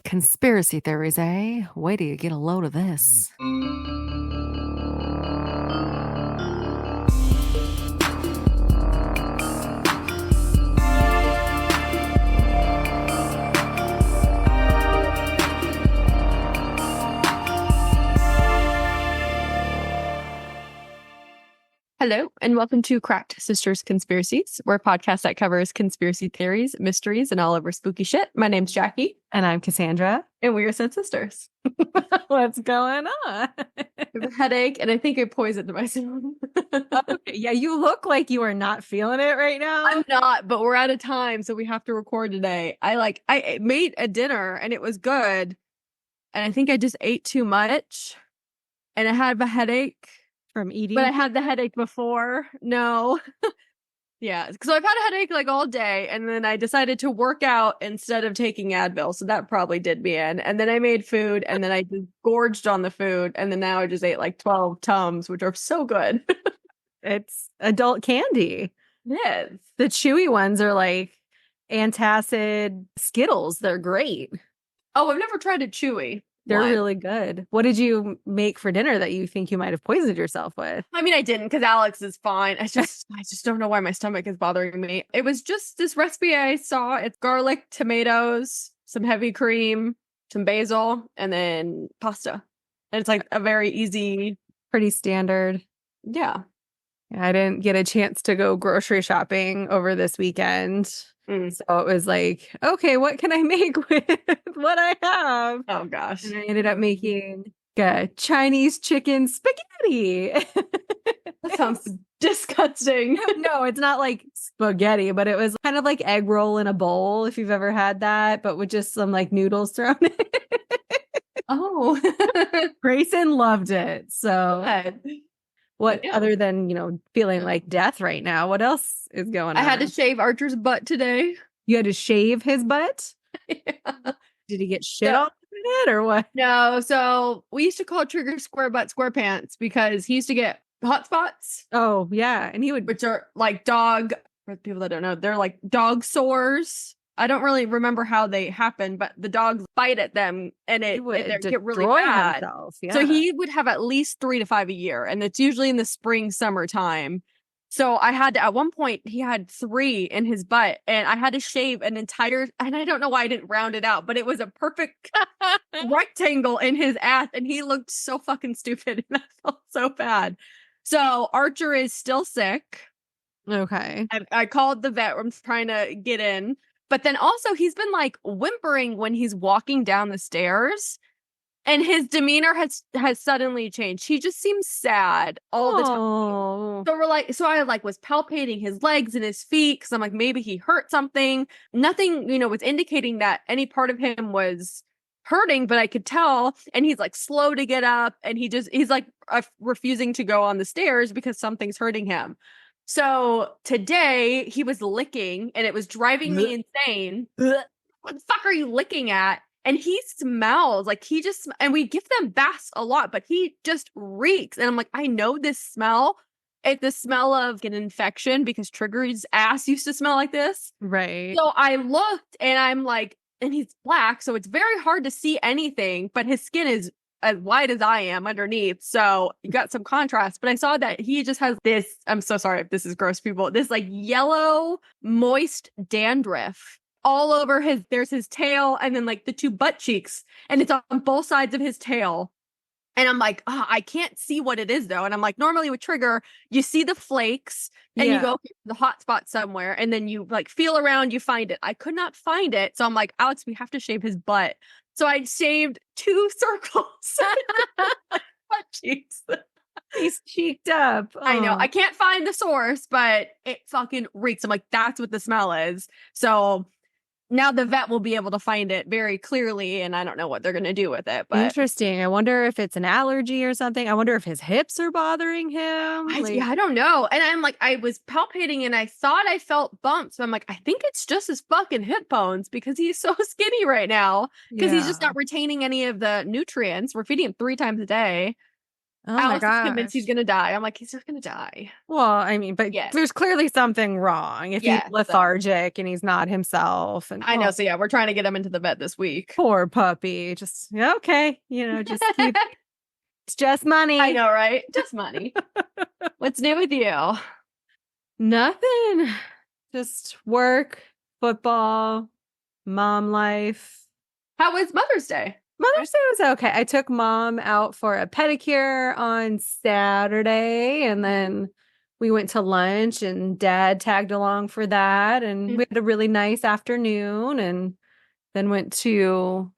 Conspiracy theories, eh? Wait till you get a load of this. Hello, and welcome to Cracked Sisters Conspiracies. We're a podcast that covers conspiracy theories, mysteries, and all over spooky shit. My name's Jackie. And I'm Cassandra. And we are said sisters. What's going on? I have a headache, and I think I poisoned myself. Okay. Yeah, you look like you are not feeling it right now. I'm not, but we're out of time, so we have to record today. I made a dinner, and it was good. And I think I just ate too much, and I had a headache. From eating? But I had the headache before. No. Yeah. So I've had a headache like all day. And then I decided to work out instead of taking Advil. So that probably did me in. And then I made food and then I just gorged on the food. And then now I just ate like 12 Tums, which are so good. It's adult candy. Yes. The chewy ones are like antacid Skittles. They're great. Oh, I've never tried a chewy. They're really good. What did you make for dinner that you think you might have poisoned yourself with? I mean, I didn't because Alex is fine. I just don't know why my stomach is bothering me. It was just this recipe I saw. It's garlic, tomatoes, some heavy cream, some basil, and then pasta. And it's like a very easy, pretty standard. Yeah. I didn't get a chance to go grocery shopping over this weekend. So it was like, okay, what can I make with what I have? Oh, gosh. And I ended up making a Chinese chicken spaghetti. That sounds disgusting. No, it's not like spaghetti, but it was kind of like egg roll in a bowl, if you've ever had that, but with just some like noodles thrown in. Oh. Grayson loved it. So what, other than, feeling like death right now, what else is going on? I had to shave Archer's butt today. You had to shave his butt? Yeah. Did he get shit on it or what? No, so we used to call Trigger square butt square pants because he used to get hot spots. Oh, yeah. And which are like dog, for people that don't know, they're like dog sores. I don't really remember how they happen, but the dogs bite at them and it get really bad. Himself. Yeah. So he would have at least 3 to 5 a year, and it's usually in the spring, summertime. So I had to, at one point, he had 3 in his butt, and I had to shave an entire, and I don't know why I didn't round it out, but it was a perfect rectangle in his ass, and he looked so fucking stupid, and I felt so bad. So Archer is still sick. Okay. I called the vet. I'm trying to get in. But then also he's been like whimpering when he's walking down the stairs, and his demeanor has suddenly changed. He just seems sad all the time. So I was palpating his legs and his feet because I'm like, maybe he hurt something. Nothing, was indicating that any part of him was hurting, but I could tell. And he's like slow to get up, and he's like refusing to go on the stairs because something's hurting him. So today he was licking, and it was driving me insane. What the fuck are you licking at? And he smells like and we give them baths a lot, but he just reeks. And I'm like, I know this smell. It's the smell of an infection because Trigger's ass used to smell like this. Right. So I looked, and I'm like, and he's black, so it's very hard to see anything, but his skin is as white as I am underneath. So you got some contrast, but I saw that he just has this, I'm so sorry if this is gross, people, this like yellow, moist dandruff all over there's his tail, and then like the 2 butt cheeks, and it's on both sides of his tail. And I'm like, I can't see what it is though. And I'm like, normally with Trigger, you see the flakes and you go to the hot spot somewhere, and then you like feel around, you find it. I could not find it. So I'm like, Alex, we have to shave his butt. So I shaved 2 circles. Butt cheeks. He's cheeked up. Oh. I know. I can't find the source, but it fucking reeks. I'm like, that's what the smell is. So now the vet will be able to find it very clearly, and I don't know what they're going to do with it. But interesting. I wonder if it's an allergy or something. I wonder if his hips are bothering him. I don't know. And I'm like, I was palpating, and I thought I felt bumps. So I'm like, I think it's just his fucking hip bones because he's so skinny right now because he's just not retaining any of the nutrients. We're feeding him 3 times a day. Oh Alice my is convinced he's gosh. gonna die. I'm like, he's not gonna die. Well, I mean, but Yes. there's clearly something wrong if he's Yes, lethargic and he's not himself. And I know. So yeah, we're trying to get him into the vet this week. poor puppy. Just okay, just keep. It's just money. I know, right? Just money. What's new with you? Nothing. Just work, football, mom life. How was Mother's Day? Mother's Day was okay. I took mom out for a pedicure on Saturday, and then we went to lunch, and dad tagged along for that. And we had a really nice afternoon, and then went to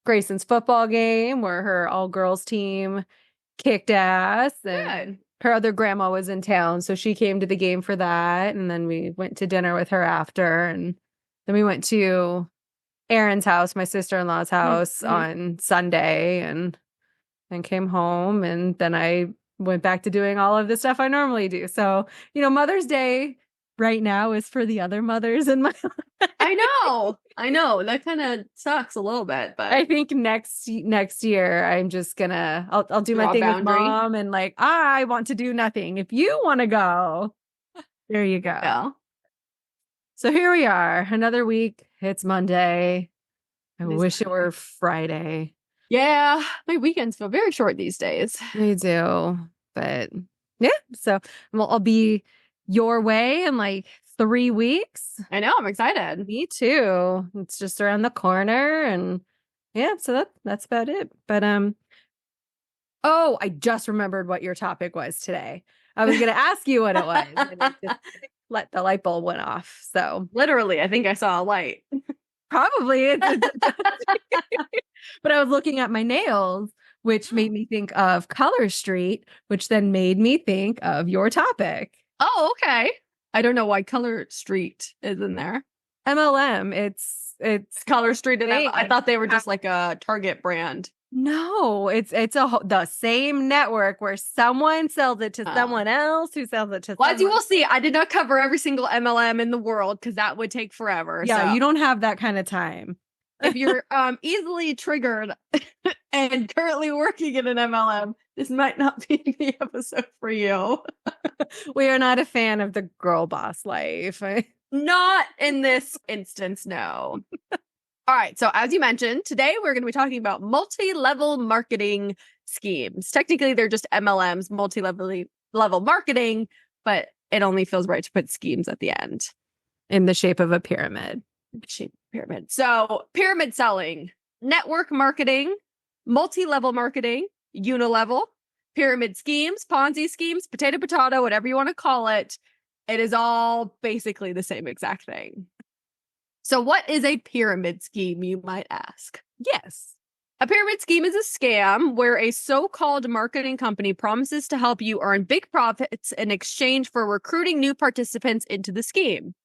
Grayson's football game where her all-girls team kicked ass. And her other grandma was in town, so she came to the game for that. And then we went to dinner with her after. And then we went to Erin's house, my sister-in-law's house, on Sunday, and then came home. And then I went back to doing all of the stuff I normally do. So, Mother's Day right now is for the other mothers in my life. I know. That kind of sucks a little bit, but I think next year I'm just gonna I'll do my thing with mom, and like, I want to do nothing. If you want to go, there you go. Yeah. So here we are, another week. It's Monday. I wish it were Friday. Yeah, my weekends feel very short these days. They do, but yeah. So I'll be your way in like 3 weeks. I know, I'm excited. Me too. It's just around the corner, and yeah, so that's about it. But oh, I just remembered what your topic was today. I was gonna ask you what it was, and it just let the light bulb went off. So literally, I think I saw a light. Probably. But I was looking at my nails, which made me think of Color Street, which then made me think of your topic. Oh, okay. I don't know why Color Street is in there. MLM. It's Color Street, and I thought they were just like a Target brand. No, it's the same network where someone sells it to someone else who sells it to Well, as you will see, I did not cover every single MLM in the world because that would take forever. Yeah, so. You don't have that kind of time. If you're easily triggered and currently working in an MLM, this might not be the episode for you. We are not a fan of the girl boss life. Not in this instance, no. All right. So as you mentioned, today we're going to be talking about multi-level marketing schemes. Technically, they're just MLMs, multi-level marketing, but it only feels right to put schemes at the end. In the shape of a pyramid. So pyramid selling, network marketing, multi-level marketing, unilevel, pyramid schemes, Ponzi schemes, potato, whatever you want to call it. It is all basically the same exact thing. So what is a pyramid scheme, you might ask? Yes. A pyramid scheme is a scam where a so-called marketing company promises to help you earn big profits in exchange for recruiting new participants into the scheme.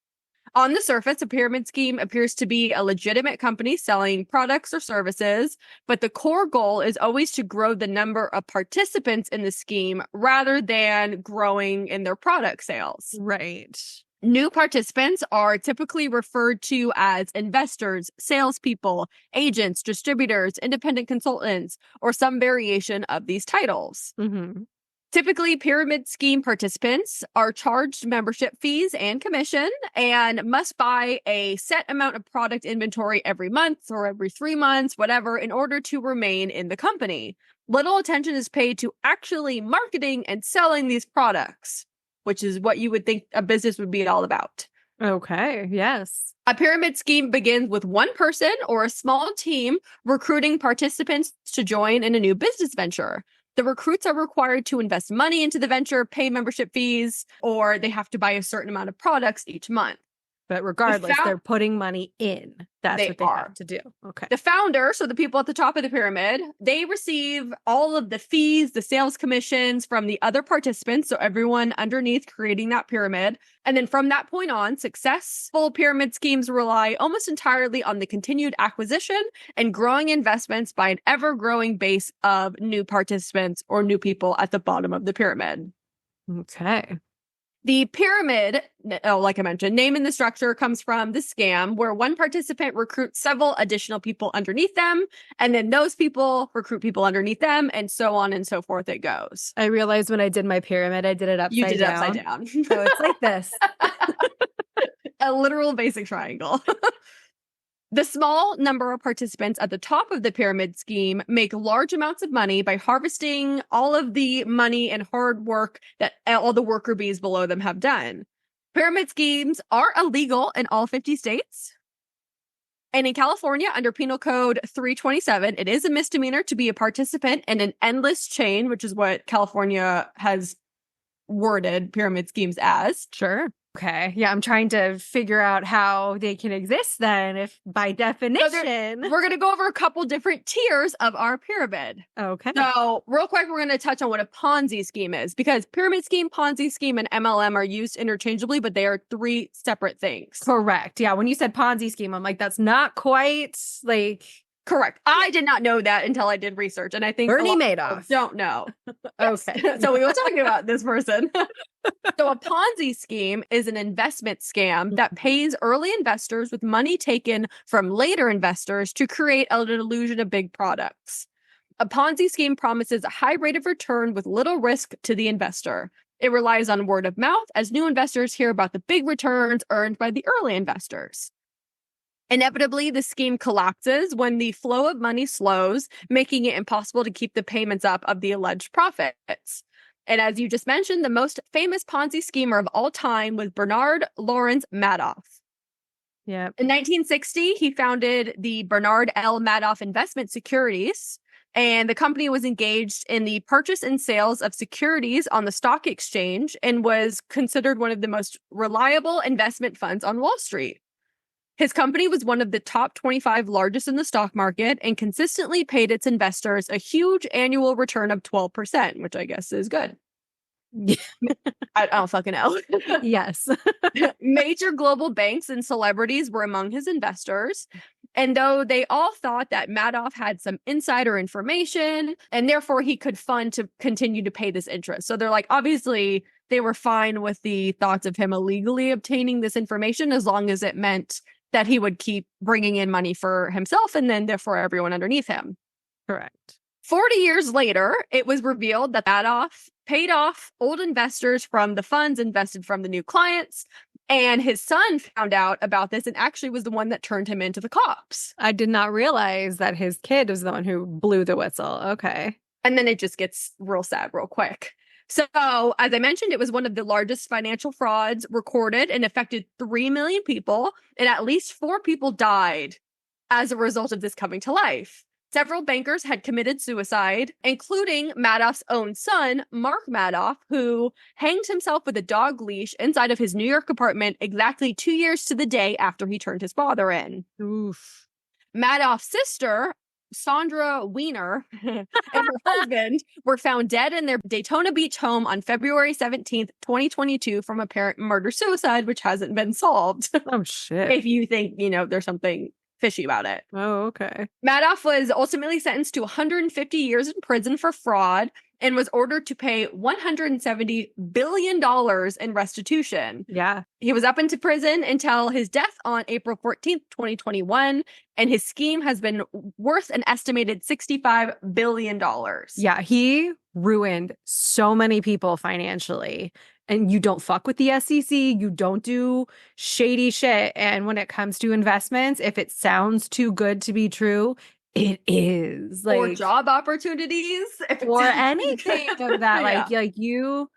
On the surface, a pyramid scheme appears to be a legitimate company selling products or services, but the core goal is always to grow the number of participants in the scheme rather than growing in their product sales. Right. New participants are typically referred to as investors, salespeople, agents, distributors, independent consultants, or some variation of these titles. Mm-hmm. Typically, pyramid scheme participants are charged membership fees and commission and must buy a set amount of product inventory every month or every 3 months, whatever, in order to remain in the company. Little attention is paid to actually marketing and selling these products, which is what you would think a business would be all about. Okay, yes. A pyramid scheme begins with one person or a small team recruiting participants to join in a new business venture. The recruits are required to invest money into the venture, pay membership fees, or they have to buy a certain amount of products each month. But regardless, they're putting money in. That's what they have to do. Okay. The founder, so the people at the top of the pyramid, they receive all of the fees, the sales commissions from the other participants, so everyone underneath creating that pyramid. And then from that point on, successful pyramid schemes rely almost entirely on the continued acquisition and growing investments by an ever-growing base of new participants or new people at the bottom of the pyramid. Okay. The pyramid, like I mentioned, name in the structure comes from the scam where one participant recruits several additional people underneath them, and then those people recruit people underneath them, and so on and so forth it goes. I realized when I did my pyramid, I did it upside down. You did it upside down. So it's like this. A literal basic triangle. The small number of participants at the top of the pyramid scheme make large amounts of money by harvesting all of the money and hard work that all the worker bees below them have done. Pyramid schemes are illegal in all 50 states. And in California, under Penal Code 327, it is a misdemeanor to be a participant in an endless chain, which is what California has worded pyramid schemes as. Sure. Okay. Yeah, I'm trying to figure out how they can exist then, if by definition. We're going to go over a couple different tiers of our pyramid. Okay. So real quick, we're going to touch on what a Ponzi scheme is, because pyramid scheme, Ponzi scheme, and MLM are used interchangeably, but they are three separate things. Correct. Yeah. When you said Ponzi scheme, I'm like, that's not quite like... Correct. I did not know that until I did research, and I think Bernie Madoff. Don't know. Okay. So we were talking about this person. So a Ponzi scheme is an investment scam that pays early investors with money taken from later investors to create an illusion of big products. A Ponzi scheme promises a high rate of return with little risk to the investor. It relies on word of mouth as new investors hear about the big returns earned by the early investors. Inevitably, the scheme collapses when the flow of money slows, making it impossible to keep the payments up of the alleged profits. And as you just mentioned, the most famous Ponzi schemer of all time was Bernard Lawrence Madoff. Yeah. In 1960, he founded the Bernard L. Madoff Investment Securities, and the company was engaged in the purchase and sales of securities on the stock exchange and was considered one of the most reliable investment funds on Wall Street. His company was one of the top 25 largest in the stock market and consistently paid its investors a huge annual return of 12%, which I guess is good. I don't fucking know. Yes. Major global banks and celebrities were among his investors. And though they all thought that Madoff had some insider information and therefore he could fund to continue to pay this interest. So they're like, obviously, they were fine with the thoughts of him illegally obtaining this information as long as it meant that he would keep bringing in money for himself and then therefore everyone underneath him. Correct. 40 years later, it was revealed that Madoff paid off old investors from the funds invested from the new clients. And his son found out about this and actually was the one that turned him into the cops. I did not realize that his kid was the one who blew the whistle. Okay. And then it just gets real sad real quick. So, as I mentioned, it was one of the largest financial frauds recorded and affected 3 million people, and at least 4 people died as a result of this coming to life. Several bankers had committed suicide, including Madoff's own son, Mark Madoff, who hanged himself with a dog leash inside of his New York apartment exactly 2 years to the day after he turned his father in. Oof. Madoff's sister, Sandra Weiner, and her husband were found dead in their Daytona Beach home on February 17th, 2022 from apparent murder-suicide, which hasn't been solved. Oh, shit. If you think, there's something fishy about it. Oh, okay. Madoff was ultimately sentenced to 150 years in prison for fraud and was ordered to pay $170 billion in restitution. Yeah. He was up into prison until his death on April 14th, 2021, and his scheme has been worth an estimated $65 billion. Yeah, he ruined so many people financially. And you don't fuck with the SEC. You don't do shady shit. And when it comes to investments, if it sounds too good to be true, it is. Or job opportunities. Or anything of that. Yeah. Like you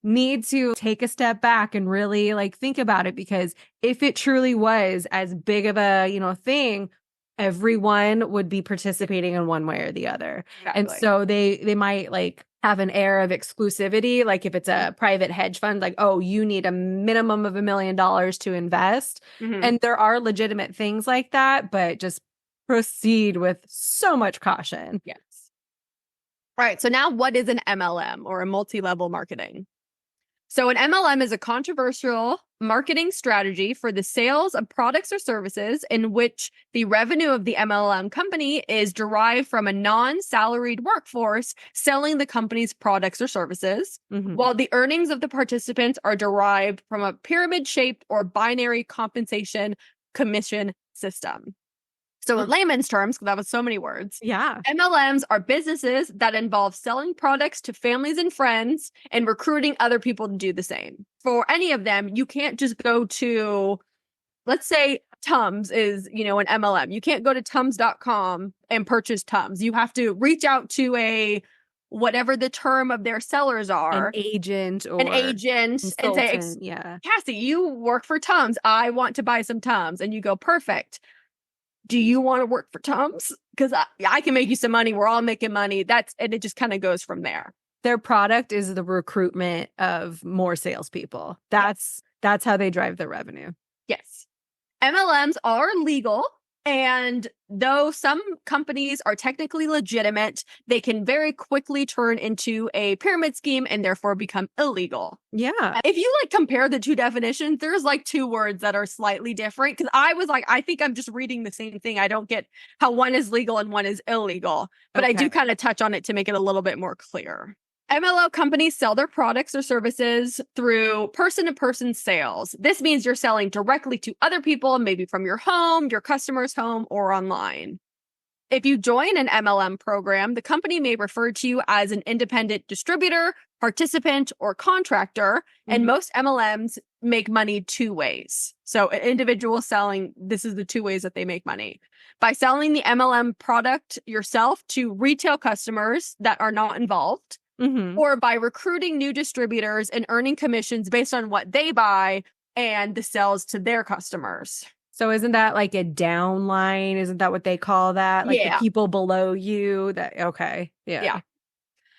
need to take a step back and really think about it, because if it truly was as big of a, thing, everyone would be participating in one way or the other. Exactly. And so they might have an air of exclusivity. Like if it's a private hedge fund, you need a minimum of $1 million to invest. Mm-hmm. And there are legitimate things like that, but just proceed with so much caution. Yes. All right. So now what is an MLM, or a multi-level marketing? So an MLM is a controversial marketing strategy for the sales of products or services in which the revenue of the MLM company is derived from a non-salaried workforce selling the company's products or services, while the earnings of the participants are derived from a pyramid-shaped or binary compensation commission system. So in layman's terms, because that was so many words, MLMs are businesses that involve selling products to families and friends and recruiting other people to do the same. For any of them, you can't just go to, let's say Tums is, an MLM. You can't go to Tums.com and purchase Tums. You have to reach out to whatever the term of their sellers are. An agent and say, Cassie, you work for Tums. I want to buy some Tums. And you go, perfect. Do you want to work for Tums? Because I can make you some money. We're all making money. And it just kind of goes from there. Their product is the recruitment of more salespeople. That's how they drive their revenue. Yes. MLMs are legal. And though some companies are technically legitimate, they can very quickly turn into a pyramid scheme and therefore become illegal. Yeah. If you compare the two definitions, there's two words that are slightly different. Because I was I think I'm just reading the same thing. I don't get how one is legal and one is illegal. But I do kind of touch on it to make it a little bit more clear. MLM companies sell their products or services through person-to-person sales. This means you're selling directly to other people, maybe from your home, your customer's home, or online. If you join an MLM program, the company may refer to you as an independent distributor, participant, or contractor, and most MLMs make money two ways. So an individual selling, this is the two ways that they make money. By selling the MLM product yourself to retail customers that are not involved, or by recruiting new distributors and earning commissions based on what they buy and the sales to their customers. So isn't that like a downline? Isn't that what they call that? Like the people below you? Yeah.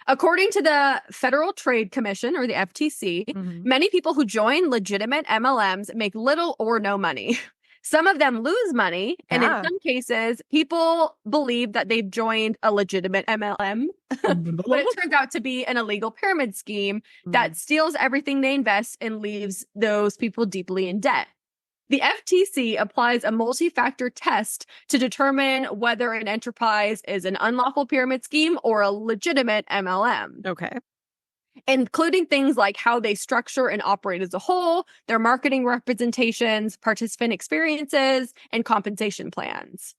According to the Federal Trade Commission, or the FTC, many people who join legitimate MLMs make little or no money. Some of them lose money, and in some cases, people believe that they've joined a legitimate MLM, but it turns out to be an illegal pyramid scheme that steals everything they invest and leaves those people deeply in debt. The FTC applies a multi-factor test to determine whether an enterprise is an unlawful pyramid scheme or a legitimate MLM. Okay. Including things like how they structure and operate as a whole, their marketing representations, participant experiences, and compensation plans.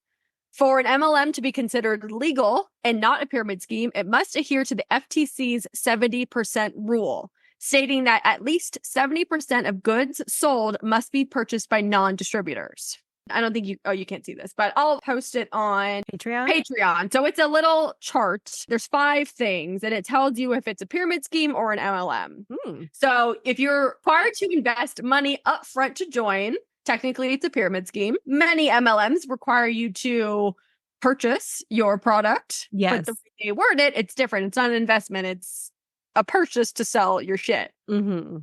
For an MLM to be considered legal and not a pyramid scheme, it must adhere to the FTC's 70% rule, stating that at least 70% of goods sold must be purchased by non-distributors. I don't think you can't see this, but I'll post it on Patreon. So it's a little chart. There's 5 things, and it tells you if it's a pyramid scheme or an MLM. So if you're required to invest money up front to join, technically it's a pyramid scheme. Many MLMs require you to purchase your product. Yes. But the way they word it, it's different. It's not an investment. It's a purchase to sell your shit. The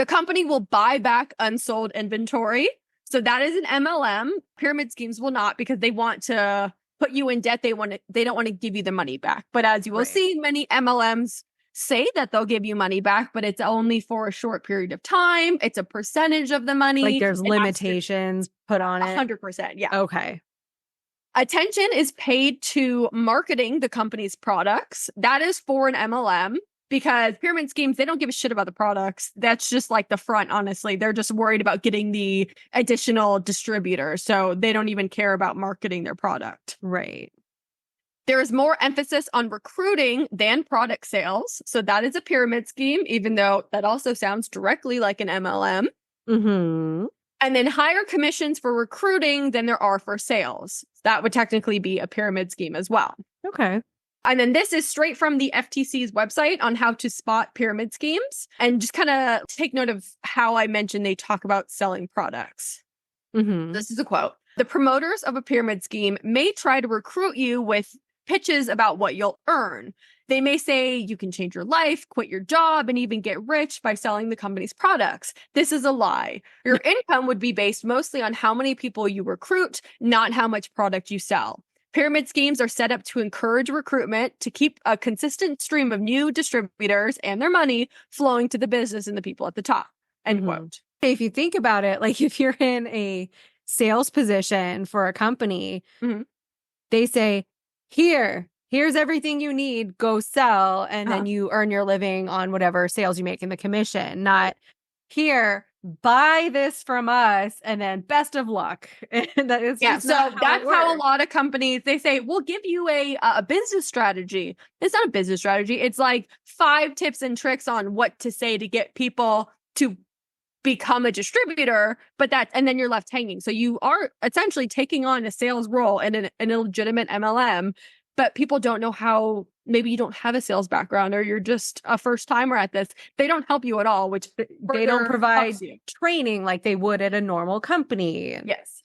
company will buy back unsold inventory. So that is an MLM. Pyramid schemes will not, because they want to put you in debt. They don't want to give you the money back. But as you will see, many MLMs say that they'll give you money back, but it's only for a short period of time. It's a percentage of the money. Like there's limitations put on it. 100%. Yeah. Okay. Attention is paid to marketing the company's products. That is for an MLM. Because pyramid schemes, they don't give a shit about the products. That's just like the front, honestly. They're just worried about getting the additional distributor. So they don't even care about marketing their product. Right. There is more emphasis on recruiting than product sales. So that is a pyramid scheme, even though that also sounds directly like an MLM. And then higher commissions for recruiting than there are for sales. That would technically be a pyramid scheme as well. Okay. And then this is straight from the FTC's website on how to spot pyramid schemes. And just kind of take note of how I mentioned they talk about selling products. This is a quote. The promoters of a pyramid scheme may try to recruit you with pitches about what you'll earn. They may say you can change your life, quit your job, and even get rich by selling the company's products. This is a lie. Your income would be based mostly on how many people you recruit, not how much product you sell. Pyramid schemes are set up to encourage recruitment to keep a consistent stream of new distributors and their money flowing to the business and the people at the top. End quote. If you think about it, like if you're in a sales position for a company, they say, here's everything you need, go sell. And then you earn your living on whatever sales you make in the commission, not here, buy this from us and then best of luck. And that is so that's how a lot of companies, they say, we'll give you a business strategy. It's not a business strategy. It's like 5 tips and tricks on what to say to get people to become a distributor, and then you're left hanging. So you are essentially taking on a sales role in an illegitimate MLM, but people don't know how. Maybe you don't have a sales background or you're just a first timer at this. They don't help you at all, which they don't provide training like they would at a normal company. Yes.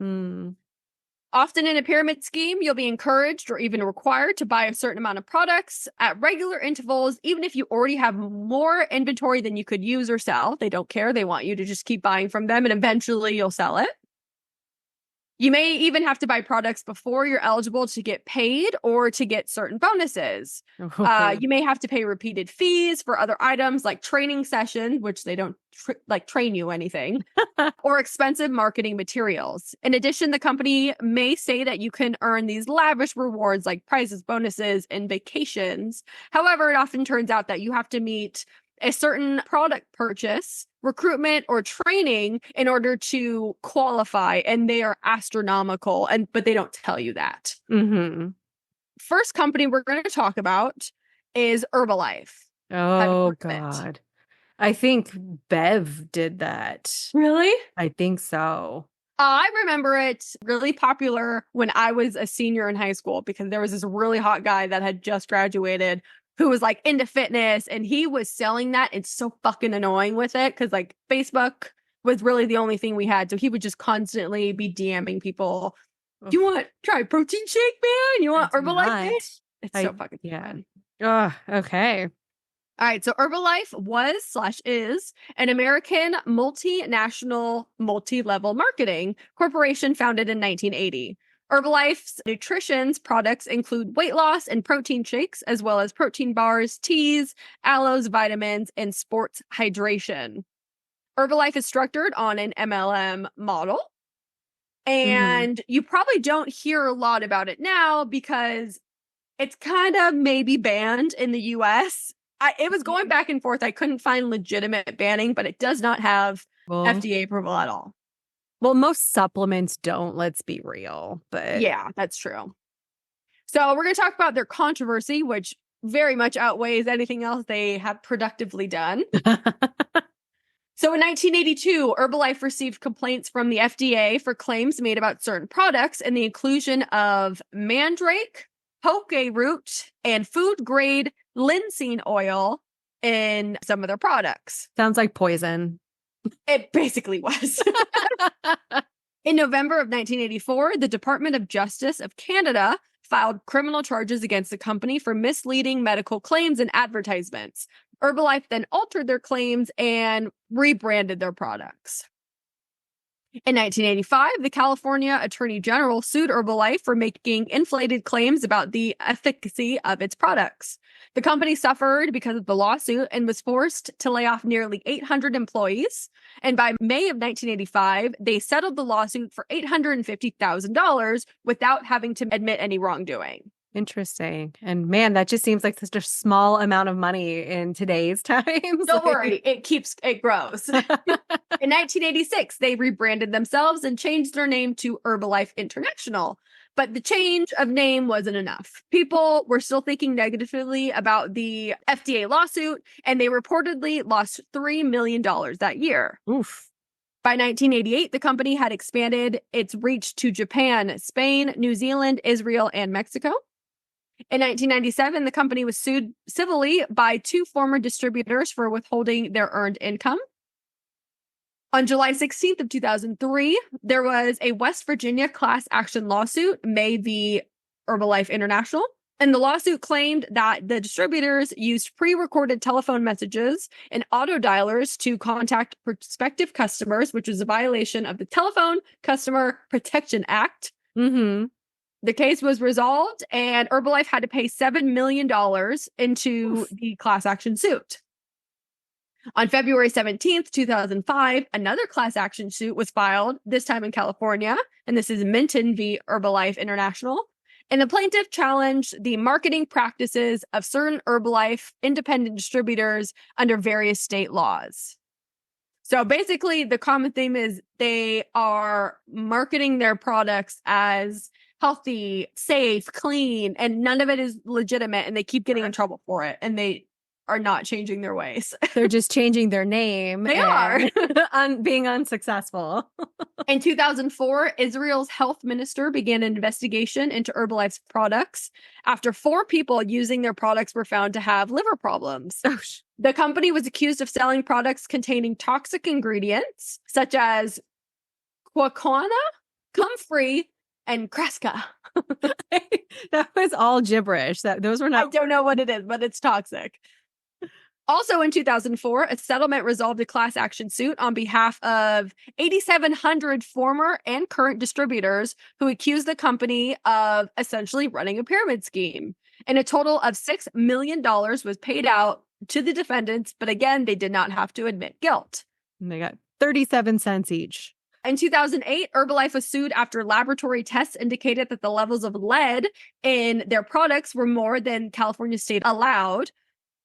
Often in a pyramid scheme, you'll be encouraged or even required to buy a certain amount of products at regular intervals, even if you already have more inventory than you could use or sell. They don't care. They want you to just keep buying from them and eventually you'll sell it. You may even have to buy products before you're eligible to get paid or to get certain bonuses. You may have to pay repeated fees for other items like training sessions, which they don't train you anything, or expensive marketing materials. In addition, the company may say that you can earn these lavish rewards like prizes, bonuses, and vacations. However, it often turns out that you have to meet a certain product purchase, recruitment, or training in order to qualify, and they are astronomical, but they don't tell you that. First company we're going to talk about is Herbalife. Oh, God. I think Bev did that. Really? I think so. I remember it really popular when I was a senior in high school because there was this really hot guy that had just graduated who was like into fitness and he was selling that. It's so fucking annoying with it because like Facebook was really the only thing we had. So he would just constantly be DMing people. Do you want to try protein shake, man? You want Herbalife? It's so fucking fun. Okay. All right. So Herbalife was/is an American multinational, multi-level marketing corporation founded in 1980. Herbalife's nutrition's products include weight loss and protein shakes, as well as protein bars, teas, aloes, vitamins, and sports hydration. Herbalife is structured on an MLM model. And you probably don't hear a lot about it now because it's kind of maybe banned in the US. It was going back and forth. I couldn't find legitimate banning, but it does not have FDA approval at all. Well, most supplements don't, let's be real. But yeah, that's true. So we're going to talk about their controversy, which very much outweighs anything else they have productively done. So in 1982, Herbalife received complaints from the FDA for claims made about certain products and the inclusion of mandrake, poke root, and food-grade linseed oil in some of their products. Sounds like poison. It basically was. In November of 1984, the Department of Justice of Canada filed criminal charges against the company for misleading medical claims and advertisements. Herbalife then altered their claims and rebranded their products. In 1985, the California Attorney General sued Herbalife for making inflated claims about the efficacy of its products. The company suffered because of the lawsuit and was forced to lay off nearly 800 employees. And by May of 1985, they settled the lawsuit for $850,000 without having to admit any wrongdoing. Interesting. And man, that just seems like such a small amount of money in today's times. Don't worry, it grows. In 1986, they rebranded themselves and changed their name to Herbalife International. But the change of name wasn't enough. People were still thinking negatively about the FDA lawsuit, and they reportedly lost $3 million that year. Oof. By 1988, the company had expanded its reach to Japan, Spain, New Zealand, Israel, and Mexico. In 1997, the company was sued civilly by 2 former distributors for withholding their earned income. On July 16th of 2003, there was a West Virginia class action lawsuit, May v. Herbalife International. And the lawsuit claimed that the distributors used pre-recorded telephone messages and auto dialers to contact prospective customers, which was a violation of the Telephone Customer Protection Act. The case was resolved, and Herbalife had to pay $7 million into the class action suit. On February 17th, 2005, another class action suit was filed, this time in California, and this is Minton v. Herbalife International. And the plaintiff challenged the marketing practices of certain Herbalife independent distributors under various state laws. So basically, the common theme is they are marketing their products as healthy, safe, clean, and none of it is legitimate, and they keep getting in trouble for it, and they are not changing their ways. They're just changing their name. They are. Being unsuccessful. In 2004, Israel's health minister began an investigation into Herbalife's products after 4 people using their products were found to have liver problems. The company was accused of selling products containing toxic ingredients such as quinquina, comfrey, and Cresca. That was all gibberish. Those were not. I don't know what it is, but it's toxic. Also in 2004, a settlement resolved a class action suit on behalf of 8,700 former and current distributors who accused the company of essentially running a pyramid scheme. And a total of $6 million was paid out to the defendants, but again, they did not have to admit guilt. And they got 37 cents each. In 2008, Herbalife was sued after laboratory tests indicated that the levels of lead in their products were more than California state allowed,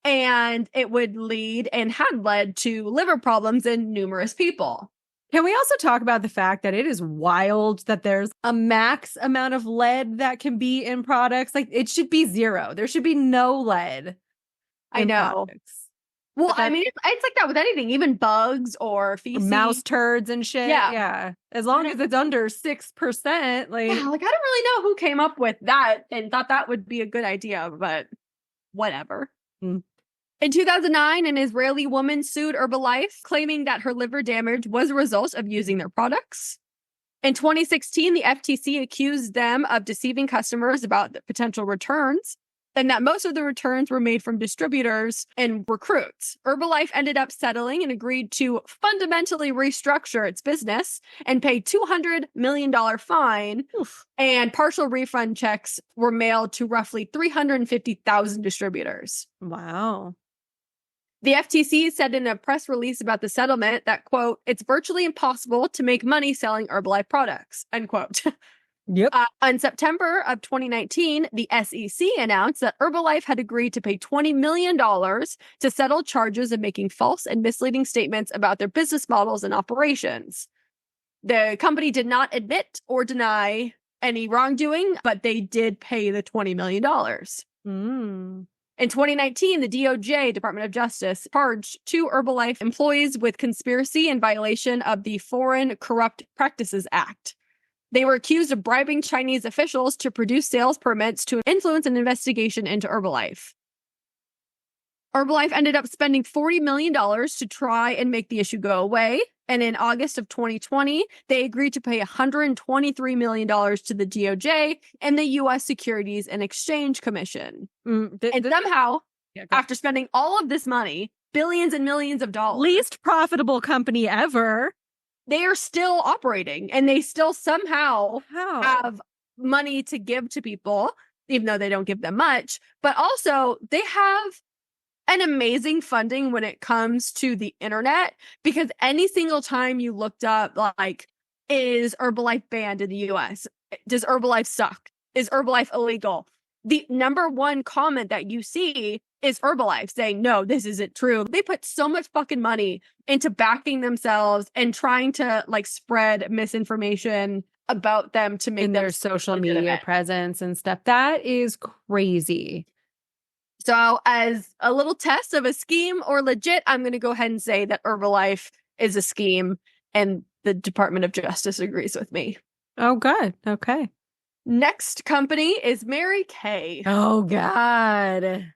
and it would lead and had led to liver problems in numerous people. Can we also talk about the fact that it is wild that there's a max amount of lead that can be in products? Like, it should be 0. There should be no lead. I know. Products. Well, I mean, it's like that with anything, even bugs or feces. Mouse turds and shit. Yeah. As long as it's under 6%. I don't really know who came up with that and thought that would be a good idea, but whatever. Mm. In 2009, an Israeli woman sued Herbalife, claiming that her liver damage was a result of using their products. In 2016, the FTC accused them of deceiving customers about the potential returns, and that most of the returns were made from distributors and recruits. Herbalife ended up settling and agreed to fundamentally restructure its business and pay $200 million fine. Oof. And partial refund checks were mailed to roughly 350,000 distributors. Wow. The FTC said in a press release about the settlement that, quote, it's virtually impossible to make money selling Herbalife products, unquote. Yep. On September of 2019, the SEC announced that Herbalife had agreed to pay $20 million to settle charges of making false and misleading statements about their business models and operations. The company did not admit or deny any wrongdoing, but they did pay the $20 million. Mm. In 2019, the DOJ, Department of Justice, charged 2 Herbalife employees with conspiracy in violation of the Foreign Corrupt Practices Act. They were accused of bribing Chinese officials to produce sales permits to influence an investigation into Herbalife. Herbalife ended up spending $40 million to try and make the issue go away. And in August of 2020, they agreed to pay $123 million to the DOJ and the U.S. Securities and Exchange Commission. And somehow, after spending all of this money, billions and millions of dollars, least profitable company ever, they are still operating, and they still somehow have money to give to people, even though they don't give them much. But also, they have an amazing funding when it comes to the internet, because any single time you looked up, like, is Herbalife banned in the US? Does Herbalife suck? Is Herbalife illegal? The number one comment that you see is Herbalife saying, no, this isn't true. They put so much fucking money into backing themselves and trying to, like, spread misinformation about them to make their social media presence and stuff. That is crazy. So as a little test of a scheme or legit, I'm going to go ahead and say that Herbalife is a scheme, and the Department of Justice agrees with me. Oh, good. Okay. Next company is Mary Kay. Oh, God.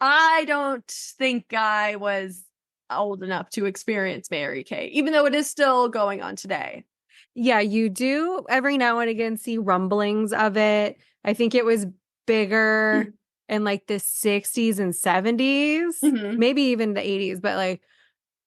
I don't think I was old enough to experience Mary Kay, even though it is still going on today. Yeah, you do every now and again see rumblings of it. I think it was bigger in like the 60s and 70s, maybe even the 80s, but like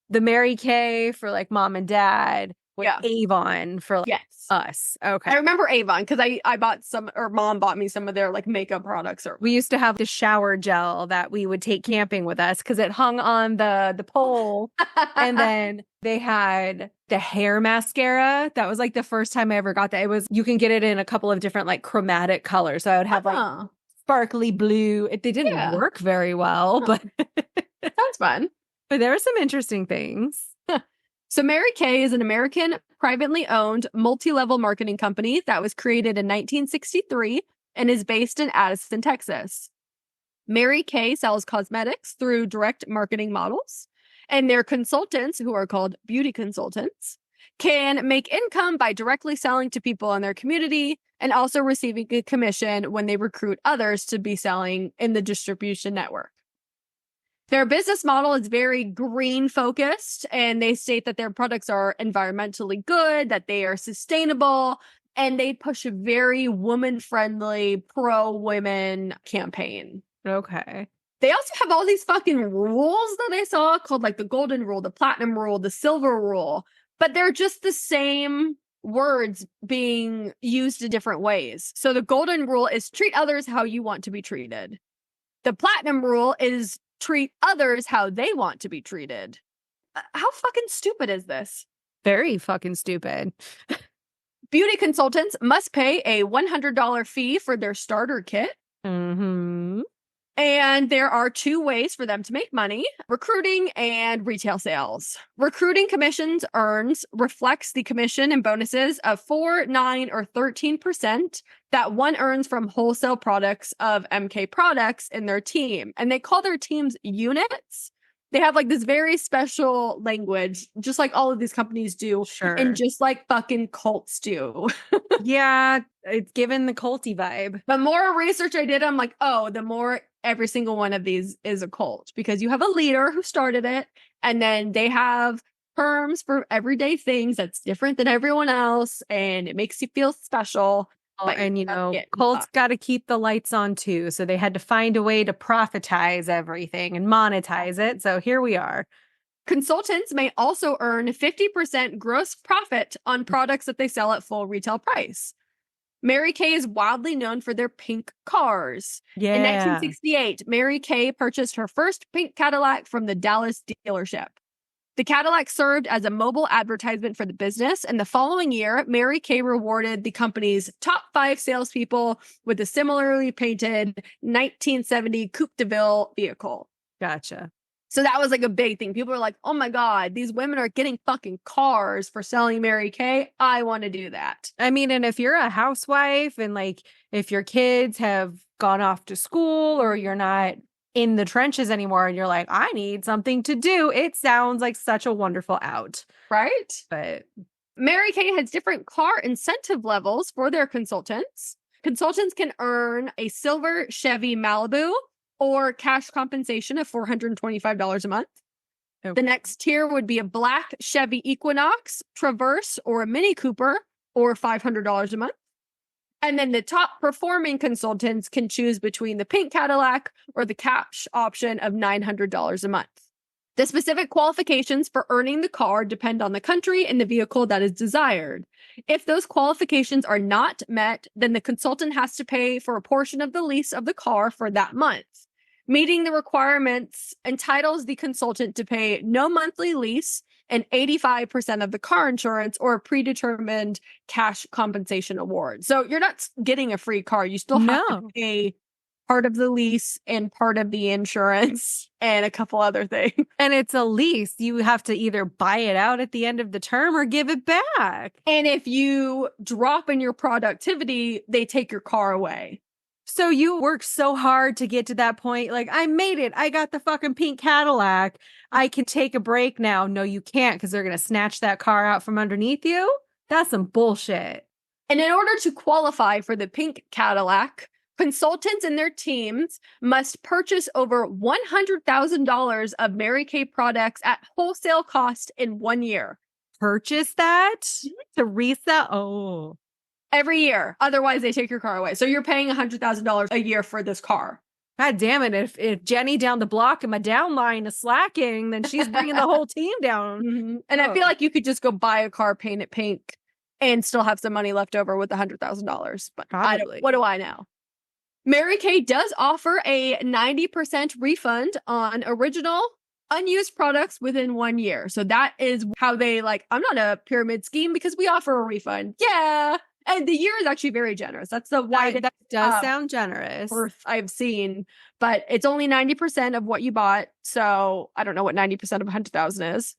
the Mary Kay for like mom and dad with Yeah. Avon for like, Yes. us. Okay. I remember Avon because I bought some, or mom bought me some of their like makeup products. Or We used to have the shower gel that we would take camping with us because it hung on the pole. And then they had the hair mascara. That was like the first time I ever got that. It was, you can get it in a couple of different like chromatic colors. So I would have like sparkly blue. They didn't work very well, but sounds fun. But there were some interesting things. So Mary Kay is an American privately owned multi-level marketing company that was created in 1963 and is based in Addison, Texas. Mary Kay sells cosmetics through direct marketing models, and their consultants, who are called beauty consultants, can make income by directly selling to people in their community and also receiving a commission when they recruit others to be selling in the distribution network. Their business model is very green focused, and they state that their products are environmentally good, that they are sustainable, and they push a very woman friendly, pro women campaign. Okay. They also have all these fucking rules that I saw called like the golden rule, the platinum rule, the silver rule, but they're just the same words being used in different ways. So the golden rule is treat others how you want to be treated. The platinum rule is treat others how they want to be treated. How fucking stupid is this? Very fucking stupid. Beauty consultants must pay a $100 fee for their starter kit. Mm-hmm. And there are two ways for them to make money: recruiting and retail sales. Recruiting commissions earns reflects the commission and bonuses of 4, 9, or 13% that one earns from wholesale products of MK products in their team. And they call their teams units. They have like this very special language, just like all of these companies do. Sure. And just like fucking cults do. Yeah, it's given the culty vibe. The more research I did, I'm like, oh, the more every single one of these is a cult, because you have a leader who started it, and then they have terms for everyday things that's different than everyone else, and it makes you feel special. But and you know, cults got to keep the lights on too, so they had to find a way to profitize everything and monetize it. So here we are. Consultants may also earn 50% gross profit on products that they sell at full retail price. Mary Kay is wildly known for their pink cars. Yeah. In 1968, Mary Kay purchased her first pink Cadillac from the Dallas dealership. The Cadillac served as a mobile advertisement for the business, and the following year, Mary Kay rewarded the company's top 5 salespeople with a similarly painted 1970 Coupe de Ville vehicle. Gotcha. So that was like a big thing. People were like, oh my God, these women are getting fucking cars for selling Mary Kay. I want to do that. I mean, and if you're a housewife and like if your kids have gone off to school or you're not in the trenches anymore and you're like, I need something to do, it sounds like such a wonderful out. Right? But Mary Kay has different car incentive levels for their consultants. Consultants can earn a silver Chevy Malibu or cash compensation of $425 a month. Okay. The next tier would be a black Chevy Equinox, Traverse, or a Mini Cooper, or $500 a month. And then the top performing consultants can choose between the pink Cadillac or the cash option of $900 a month. The specific qualifications for earning the car depend on the country and the vehicle that is desired. If those qualifications are not met, then the consultant has to pay for a portion of the lease of the car for that month. Meeting the requirements entitles the consultant to pay no monthly lease and 85% of the car insurance or a predetermined cash compensation award. So you're not getting a free car. You still have to pay part of the lease and part of the insurance and a couple other things. And it's a lease. You have to either buy it out at the end of the term or give it back. And if you drop in your productivity, they take your car away. So you worked so hard to get to that point. Like, I made it. I got the fucking pink Cadillac. I can take a break now. No, you can't, because they're going to snatch that car out from underneath you. That's some bullshit. And in order to qualify for the pink Cadillac, consultants and their teams must purchase over $100,000 of Mary Kay products at wholesale cost in 1 year. Purchase that to resell? Oh. Every year. Otherwise, they take your car away. So you're paying $100,000 a year for this car. God damn it. If Jenny down the block and my downline is slacking, then she's bringing the whole team down. Mm-hmm. And I feel like you could just go buy a car, paint it pink, and still have some money left over with $100,000. But what do I know? Mary Kay does offer a 90% refund on original unused products within 1 year. So that is how they I'm not a pyramid scheme because we offer a refund. Yeah. And the year is actually very generous. That's the widest. That does sound generous. I've seen, but it's only 90% of what you bought. So I don't know what 90% of 100,000 is.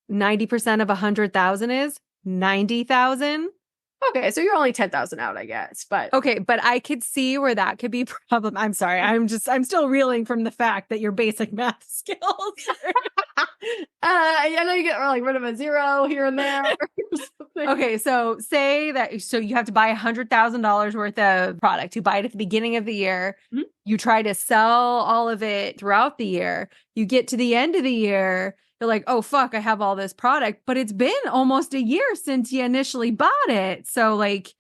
90% of 100,000 is 90,000. Okay, so you're only 10,000 out, I guess. But okay, but I could see where that could be a problem. I'm sorry. I'm still reeling from the fact that your basic math skills. I know you get rid of a zero here and there. Okay, so say that you have to buy $100,000 worth of product. You buy it at the beginning of the year. Mm-hmm. You try to sell all of it throughout the year. You get to the end of the year. You're like, oh, fuck, I have all this product, but it's been almost a year since you initially bought it. So that's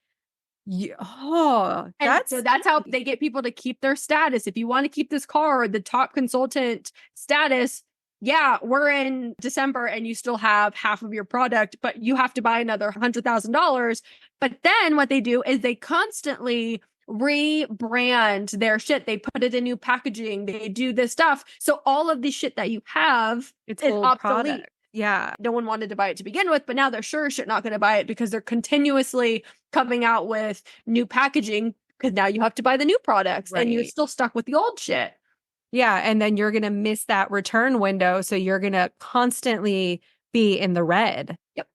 how they get people to keep their status. If you want to keep this car, the top consultant status, yeah, we're in December and you still have half of your product, but you have to buy another $100,000. But then what they do is they constantly rebrand their shit. They put it in new packaging. They do this stuff. So all of the shit that you have is obsolete. Product. Yeah. No one wanted to buy it to begin with, but now they're sure shit not going to buy it because they're continuously coming out with new packaging because now you have to buy the new products and you're still stuck with the old shit. Yeah. And then you're going to miss that return window. So you're going to constantly be in the red. Yep.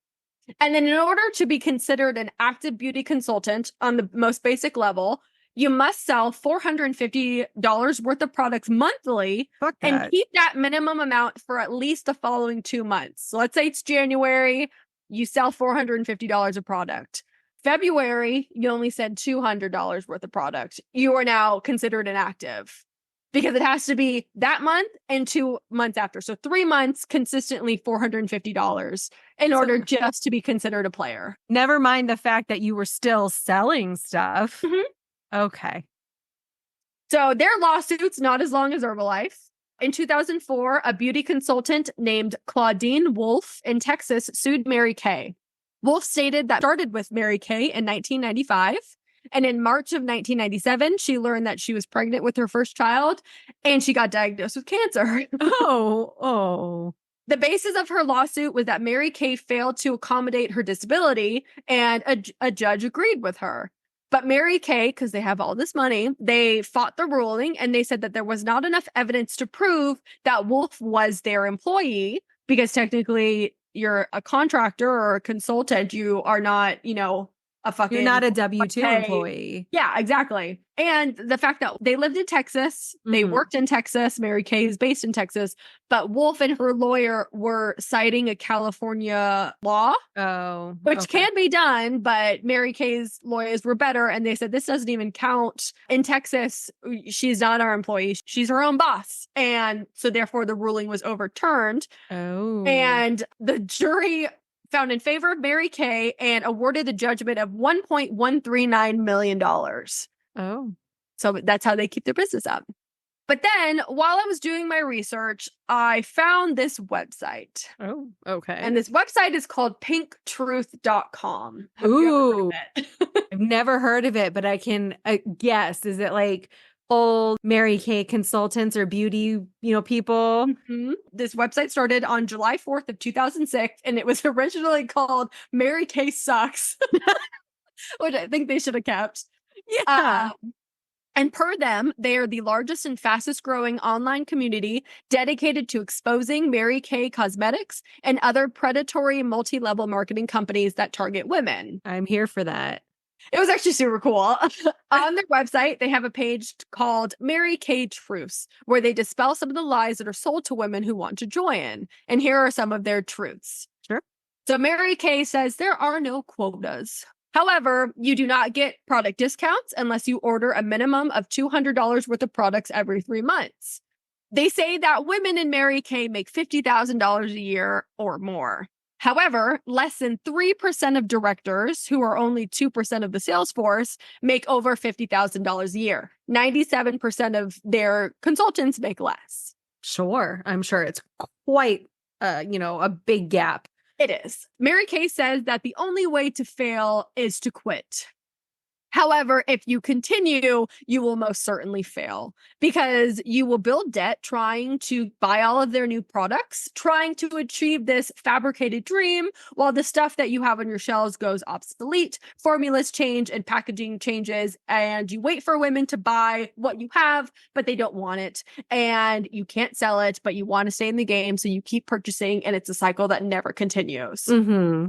And then in order to be considered an active beauty consultant on the most basic level, you must sell $450 worth of products monthly and keep that minimum amount for at least the following 2 months. So let's say it's January, you sell $450 of product. February, you only said $200 worth of product. You are now considered inactive because it has to be that month and 2 months after. So 3 months consistently $450 in order just to be considered a player. Never mind the fact that you were still selling stuff. Mm-hmm. Okay. So their lawsuit's not as long as Herbalife. In 2004, a beauty consultant named Claudine Wolfe in Texas sued Mary Kay. Wolfe stated that started with Mary Kay in 1995. And in March of 1997, she learned that she was pregnant with her first child and she got diagnosed with cancer. Oh. The basis of her lawsuit was that Mary Kay failed to accommodate her disability and a judge agreed with her. But Mary Kay, because they have all this money, they fought the ruling and they said that there was not enough evidence to prove that Wolfe was their employee because technically you're a contractor or a consultant. You are not, you're not a W-2 employee. Yeah, exactly. And the fact that they lived in Texas, they worked in Texas, Mary Kay is based in Texas, but Wolfe and her lawyer were citing a California law, which can be done, but Mary Kay's lawyers were better. And they said, this doesn't even count in Texas. She's not our employee. She's her own boss. And so therefore the ruling was overturned. And the jury found in favor of Mary Kay and awarded a judgment of $1.139 million. Oh. So that's how they keep their business up. But then while I was doing my research, I found this website. Oh, okay. And this website is called pinktruth.com. Ooh. I've never heard of it, but I can guess. Is it like old Mary Kay consultants or beauty, people? Mm-hmm. This website started on July 4th of 2006, and it was originally called Mary Kay Sucks, which I think they should have kept. Yeah. And per them, they are the largest and fastest growing online community dedicated to exposing Mary Kay cosmetics and other predatory multi-level marketing companies that target women. I'm here for that. It was actually super cool. On their website, they have a page called Mary Kay Truths, where they dispel some of the lies that are sold to women who want to join. And here are some of their truths. Sure. So Mary Kay says there are no quotas. However, you do not get product discounts unless you order a minimum of $200 worth of products every 3 months. They say that women in Mary Kay make $50,000 a year or more. However, less than 3% of directors, who are only 2% of the sales force, make over $50,000 a year. 97% of their consultants make less. Sure. I'm sure it's quite, a big gap. It is. Mary Kay says that the only way to fail is to quit. However, if you continue, you will most certainly fail because you will build debt trying to buy all of their new products, trying to achieve this fabricated dream while the stuff that you have on your shelves goes obsolete, formulas change and packaging changes, and you wait for women to buy what you have, but they don't want it, and you can't sell it, but you want to stay in the game, so you keep purchasing, and it's a cycle that never continues. Mm-hmm.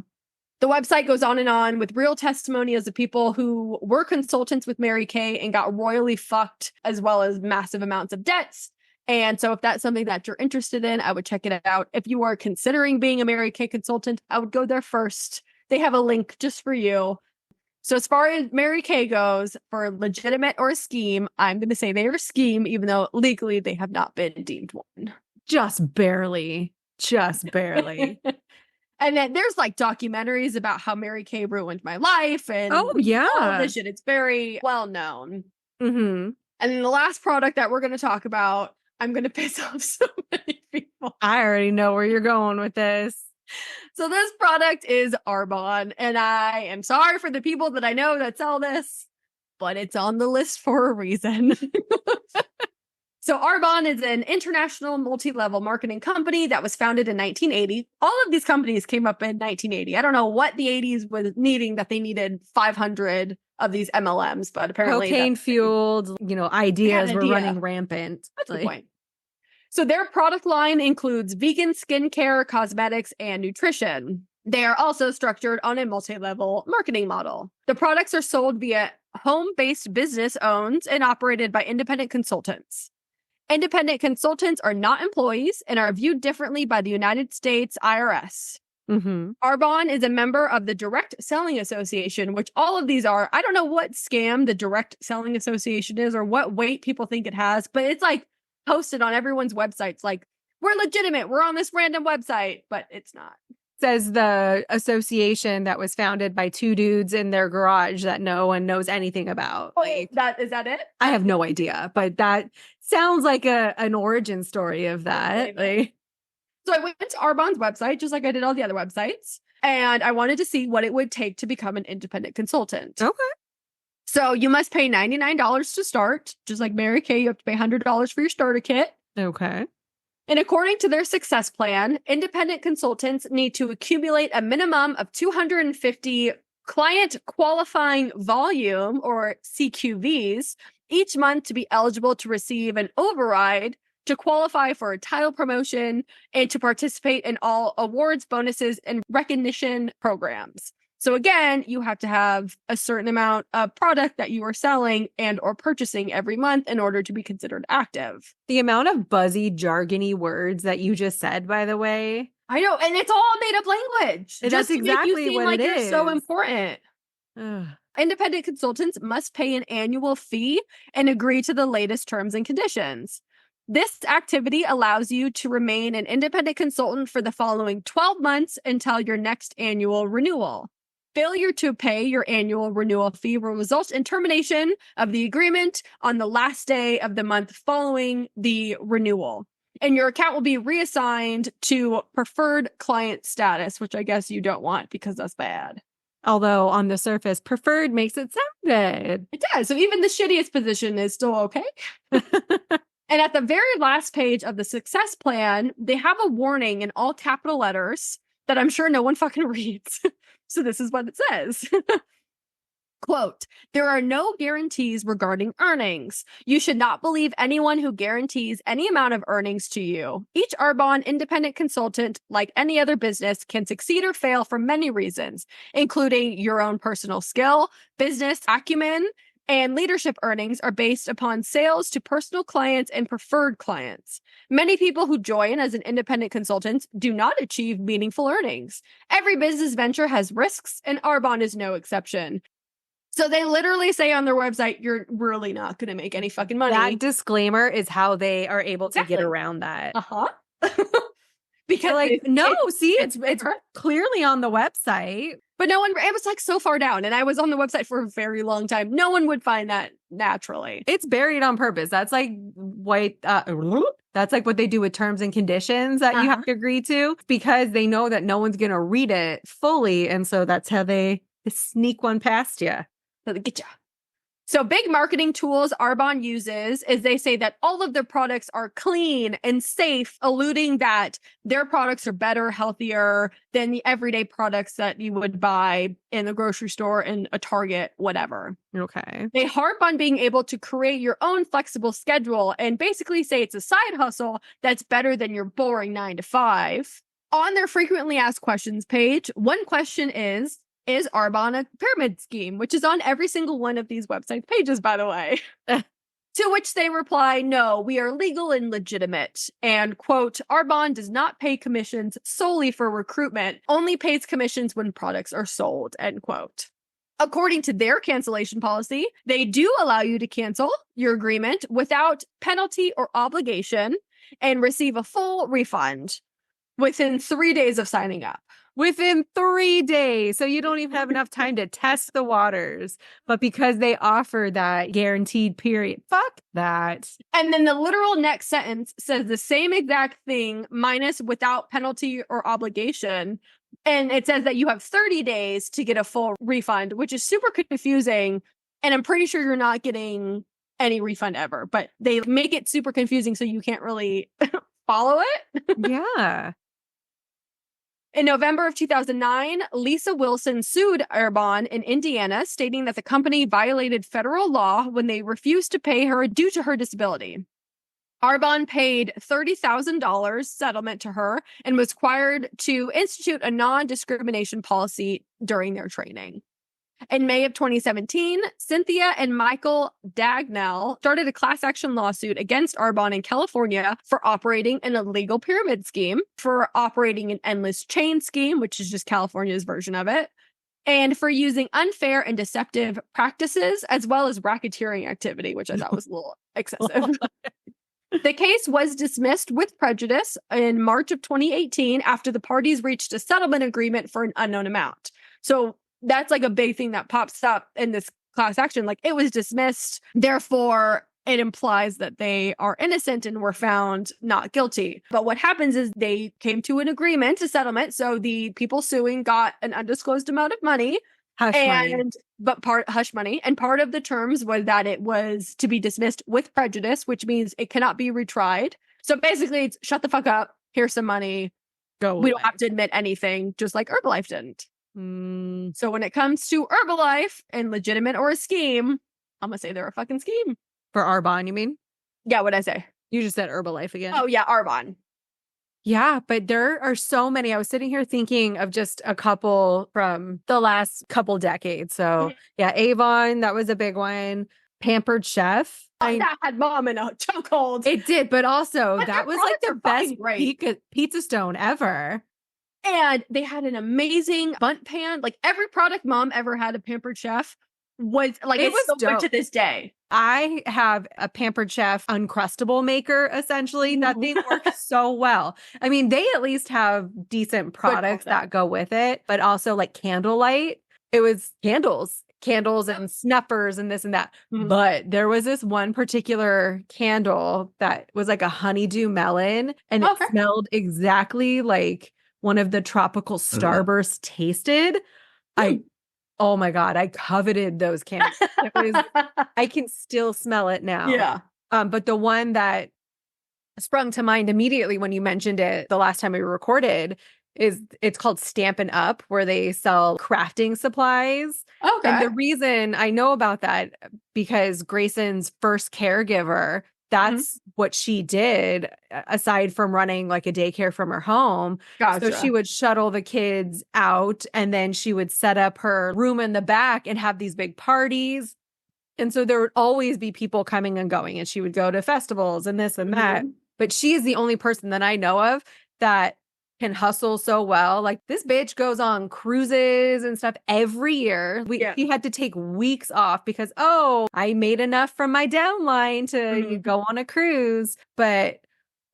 The website goes on and on with real testimonials of people who were consultants with Mary Kay and got royally fucked, as well as massive amounts of debts. And so if that's something that you're interested in, I would check it out. If you are considering being a Mary Kay consultant, I would go there first. They have a link just for you. So as far as Mary Kay goes, for legitimate or a scheme, I'm going to say they are a scheme, even though legally they have not been deemed one. Just barely. Just barely. And then there's like documentaries about how Mary Kay ruined my life and Oh, yeah. all of this shit. It's very well known. Mm-hmm. And then the last product that we're going to talk about, I'm going to piss off so many people. I already know where you're going with this. So this product is Arbonne, and I am sorry for the people that I know that sell this, but it's on the list for a reason. So Arbonne is an international multi-level marketing company that was founded in 1980. All of these companies came up in 1980. I don't know what the 80s was needing that they needed 500 of these MLMs, but apparently cocaine-fueled, ideas were running rampant. That's the point. So their product line includes vegan skincare, cosmetics, and nutrition. They are also structured on a multi-level marketing model. The products are sold via home-based business owned and operated by independent consultants. Independent consultants are not employees and are viewed differently by the United States IRS. Mm-hmm. Arbonne is a member of the Direct Selling Association, which all of these are. I don't know what scam the Direct Selling Association is or what weight people think it has, but it's like posted on everyone's websites. Like, we're legitimate. We're on this random website, but it's not. Says the association that was founded by two dudes in their garage that no one knows anything about. Oh, is that it? I have no idea, but that sounds like an origin story of that. So I went to Arbonne's website, just like I did all the other websites, and I wanted to see what it would take to become an independent consultant. Okay. So you must pay $99 to start. Just like Mary Kay, you have to pay $100 for your starter kit. Okay. And according to their success plan, independent consultants need to accumulate a minimum of 250 client qualifying volume, or CQVs, each month to be eligible to receive an override, to qualify for a title promotion, and to participate in all awards, bonuses, and recognition programs. So again, you have to have a certain amount of product that you are selling and or purchasing every month in order to be considered active. The amount of buzzy, jargony words that you just said, by the way. I know, and it's all made up language. That's exactly make you seem what like it you're is. so important. Independent consultants must pay an annual fee and agree to the latest terms and conditions. This activity allows you to remain an independent consultant for the following 12 months until your next annual renewal. Failure to pay your annual renewal fee will result in termination of the agreement on the last day of the month following the renewal. And your account will be reassigned to preferred client status, which I guess you don't want because that's bad. Although on the surface, preferred makes it sound good. It does. So even the shittiest position is still okay. And at the very last page of the success plan, they have a warning in all capital letters that I'm sure no one fucking reads. So this is what it says. Quote, there are no guarantees regarding earnings. You should not believe anyone who guarantees any amount of earnings to you. Each Arbonne independent consultant, like any other business, can succeed or fail for many reasons, including your own personal skill, business acumen, and leadership earnings are based upon sales to personal clients and preferred clients. Many people who join as an independent consultant do not achieve meaningful earnings. Every business venture has risks, and Arbonne is no exception. So they literally say on their website, you're really not going to make any fucking money. That disclaimer is how they are able to get around that. Uh-huh. because like, no, see, it's clearly on the website. But no one, it was like so far down. And I was on the website for a very long time. No one would find that naturally. It's buried on purpose. That's like that's like what they do with terms and conditions that you have to agree to, because they know that no one's going to read it fully. And so that's how they sneak one past you. So they get you. So big marketing tools Arbonne uses is they say that all of their products are clean and safe, alluding that their products are better, healthier than the everyday products that you would buy in the grocery store, in a Target, whatever. Okay. They harp on being able to create your own flexible schedule and basically say it's a side hustle that's better than your boring 9 to 5. On their frequently asked questions page, one question is Arbonne a pyramid scheme? Which is on every single one of these website pages, by the way. To which they reply, no, we are legal and legitimate. And, quote, Arbonne does not pay commissions solely for recruitment, only pays commissions when products are sold, end quote. According to their cancellation policy, they do allow you to cancel your agreement without penalty or obligation and receive a full refund within 3 days of signing up. Within 3 days. So you don't even have enough time to test the waters. But because they offer that guaranteed period, fuck that. And then the literal next sentence says the same exact thing, minus without penalty or obligation. And it says that you have 30 days to get a full refund, which is super confusing. And I'm pretty sure you're not getting any refund ever. But they make it super confusing so you can't really follow it. Yeah. In November of 2009, Lisa Wilson sued Arbonne in Indiana, stating that the company violated federal law when they refused to pay her due to her disability. Arbonne paid $30,000 settlement to her and was required to institute a non-discrimination policy during their training. In May of 2017, Cynthia and Michael Dagnall started a class action lawsuit against Arbonne in California for operating an illegal pyramid scheme, for operating an endless chain scheme, which is just California's version of it, and for using unfair and deceptive practices, as well as racketeering activity, which I thought was a little excessive. The case was dismissed with prejudice in March of 2018 after the parties reached a settlement agreement for an unknown amount. So that's like a big thing that pops up in this class action. Like, it was dismissed, therefore it implies that they are innocent and were found not guilty. But what happens is they came to an agreement, a settlement. So the people suing got an undisclosed amount of money. Hush money. And part of the terms was that it was to be dismissed with prejudice, which means it cannot be retried. So basically it's shut the fuck up. Here's some money. Go away. We don't have to admit anything, just like Herbalife didn't. So when it comes to Herbalife and legitimate or a scheme, I'm gonna say they're a fucking scheme. For Arbonne, you mean? Yeah, what'd I say? You just said Herbalife again. Oh yeah, Arbonne. Yeah, but there are so many. I was sitting here thinking of just a couple from the last couple decades. So yeah, Avon, that was a big one. Pampered Chef. That had mom in a chokehold. It did, but also but that was like the best pizza stone ever. And they had an amazing bundt pan. Like, every product mom ever had a Pampered Chef was like, it's so good to this day. I have a Pampered Chef Uncrustable maker, essentially. That thing works so well. I mean, they at least have decent products that go with it, but also like Candlelight. It was candles and snuffers and this and that. But there was this one particular candle that was like a honeydew melon, and it smelled exactly like one of the tropical Starburst tasted. Oh my God, I coveted those candles. I can still smell it now. Yeah. But the one that sprung to mind immediately when you mentioned it the last time we recorded it's called Stampin' Up, where they sell crafting supplies. Okay. And the reason I know about that, because Grayson's first caregiver, that's what she did, aside from running like a daycare from her home. Gotcha. So she would shuttle the kids out, and then she would set up her room in the back and have these big parties. And so there would always be people coming and going, and she would go to festivals and this and that. But she is the only person that I know of that can hustle so well. Like, this bitch goes on cruises and stuff every year. She had to take weeks off because, I made enough from my downline to go on a cruise. But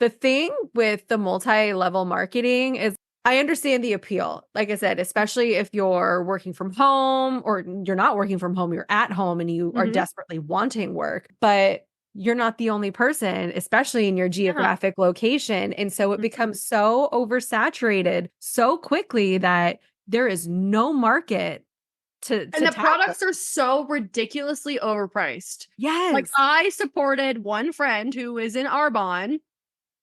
The thing with the multi-level marketing is I understand the appeal. Like I said, especially if you're working from home or you're not working from home, you're at home and you are desperately wanting work, but you're not the only person, especially in your geographic location. And so it becomes so oversaturated so quickly that there is no market to and the tackle. products are so ridiculously overpriced. Yes. Like I supported one friend who is in Arbonne,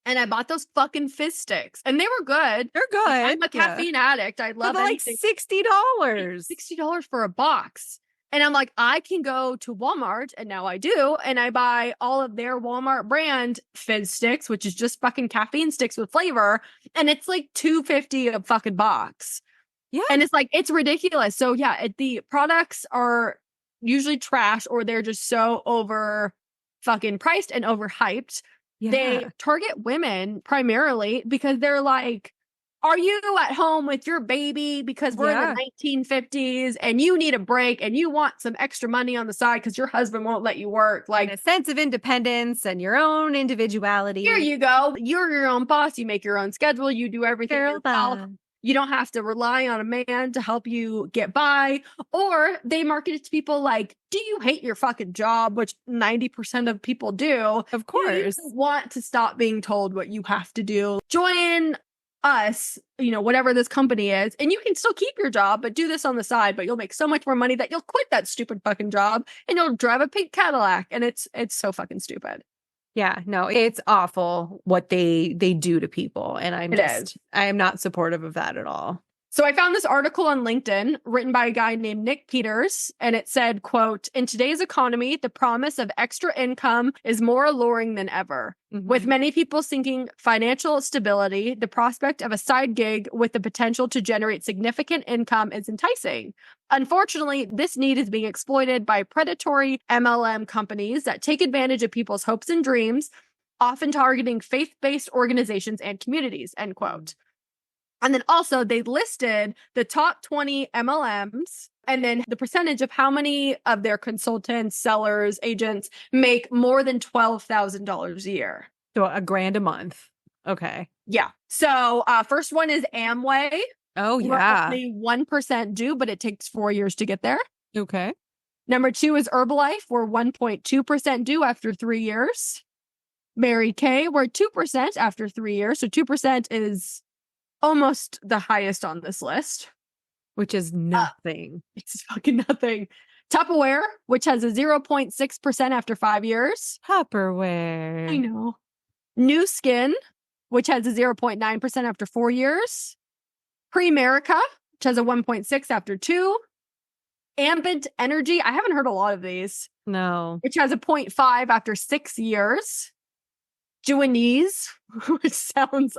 and I bought those fucking fizz sticks, and they were good. They're good. Like, I'm a caffeine addict. I love like $60. $60 for a box. And I'm like, I can go to Walmart, and now I do, and I buy all of their Walmart brand fizz sticks, which is just fucking caffeine sticks with flavor, and it's like $2.50 a fucking box. Yeah. And it's like, it's ridiculous. So yeah, the products are usually trash, or they're just so over fucking priced and overhyped. Yeah. They target women primarily because they're like, are you at home with your baby because we're in the 1950s and you need a break and you want some extra money on the side because your husband won't let you work? Like and a sense of independence and your own individuality. Here you go. You're your own boss. You make your own schedule. You do everything yourself. You don't have to rely on a man to help you get by. Or they market it to people like, do you hate your fucking job? Which 90% of people do. Of course. Do you want to stop being told what you have to do? Join us, whatever this company is, and you can still keep your job, but do this on the side, but you'll make so much more money that you'll quit that stupid fucking job and you'll drive a pink Cadillac. And it's so fucking stupid. Yeah, no, it's awful what they do to people. And I am not supportive of that at all. So I found this article on LinkedIn written by a guy named Nick Peters, and it said, quote, in today's economy, the promise of extra income is more alluring than ever. With many people seeking financial stability, the prospect of a side gig with the potential to generate significant income is enticing. Unfortunately, this need is being exploited by predatory MLM companies that take advantage of people's hopes and dreams, often targeting faith-based organizations and communities, end quote. And then also they listed the top 20 MLMs and then the percentage of how many of their consultants, sellers, agents make more than $12,000 a year. So $1,000 a month. Okay. Yeah. So first one is Amway. Oh, yeah. Only 1% do, but it takes 4 years to get there. Okay. Number 2 is Herbalife, where 1.2% do after 3 years. Mary Kay, where 2% after 3 years. So 2% is almost the highest on this list. Which is nothing. It's fucking nothing. Tupperware, which has a 0.6% after 5 years. Tupperware. I know. New Skin, which has a 0.9% after 4 years. Primerica, which has a 1.6 after 2. Ambient Energy, I haven't heard a lot of these. No. Which has a 0.5 after 6 years. Juanese, which sounds